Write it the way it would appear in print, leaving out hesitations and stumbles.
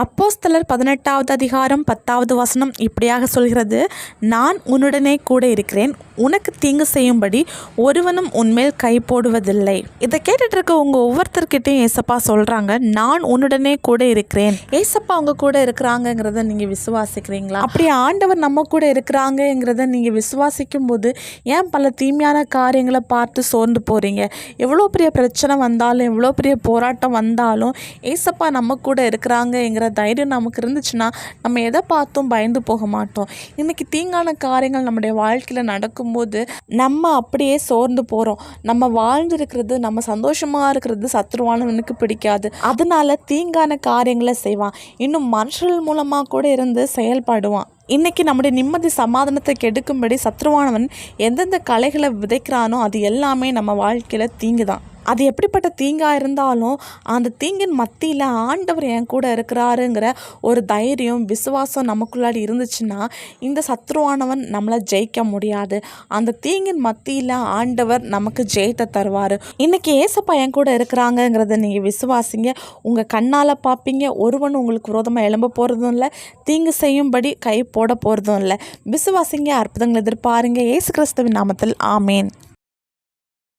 அப்போஸ்தலர் 18வது அதிகாரம் 10வது வசனம் இப்படியாக சொல்கிறது, நான் உன்னுடனே கூட இருக்கிறேன், உனக்கு தீங்கு செய்யும்படி ஒருவனும் உன்மேல் கை போடுவதில்லை. இதை கேட்டுட்டு இருக்க உங்கள் ஒவ்வொருத்தர்கிட்டையும் ஏசப்பா சொல்கிறாங்க, நான் உன்னுடனே கூட இருக்கிறேன். ஏசப்பா அவங்க கூட இருக்கிறாங்கங்கிறத நீங்கள் விசுவாசிக்கிறீங்களா? அப்படி ஆண்டவர் நம்ம கூட இருக்கிறாங்கங்கிறத நீங்கள் விசுவாசிக்கும் போது ஏன் பல தீமையான காரியங்களை பார்த்து சோர்ந்து போகிறீங்க? எவ்வளோ பெரிய பிரச்சனை வந்தாலும், எவ்வளோ பெரிய போராட்டம் வந்தாலும் ஏசப்பா நம்ம கூட இருக்கிறாங்கங்கிற தைரியம் நமக்கு இருந்துச்சுன்னா நம்ம எதை பார்த்தும் பயந்து போக மாட்டோம். இன்றைக்கி தீங்கான காரியங்கள் நம்முடைய வாழ்க்கையில் நடக்கும்போது நம்ம அப்படியே சோர்ந்து போகிறோம். நம்ம வாழ்ந்துருக்கிறது, நம்ம சந்தோஷமாக இருக்கிறது சத்ருவானவனுக்கு பிடிக்காது. அதனால தீங்கான காரியங்களை செய்வான். இன்னும் மனுஷர்கள் மூலமாக கூட இருந்து செயல்படுவான். இன்றைக்கி நம்முடைய நிம்மதி சமாதானத்தை கெடுக்கும்படி சத்ருவானவன் எந்தெந்த கலைகளை விதைக்கிறானோ அது எல்லாமே நம்ம வாழ்க்கையில் தீங்கு தான். அது எப்படிப்பட்ட தீங்காக இருந்தாலும் அந்த தீங்கின் மத்தியில் ஆண்டவர் என் கூட இருக்கிறாருங்கிற ஒரு தைரியம், விசுவாசம் நமக்குள்ளாடி இருந்துச்சுன்னா இந்த சத்ருவானவன் நம்மளை ஜெயிக்க முடியாது. அந்த தீங்கின் மத்தியில் ஆண்டவர் நமக்கு ஜெயத்தை தருவார். இன்றைக்கி ஏசப்பா என் கூட இருக்கிறாங்கங்கிறத நீங்கள் விசுவாசிங்க. உங்கள் கண்ணால் பார்ப்பீங்க. ஒருவன் உங்களுக்கு விரோதமாக எழும்ப போகிறதும் இல்லை, தீங்கு செய்யும்படி கை போட போகிறதும் இல்லை. விசுவாசிங்க, அற்புதங்கள் எதிர்பாருங்க. இயேசு கிறிஸ்துவின் நாமத்தில் ஆமேன்.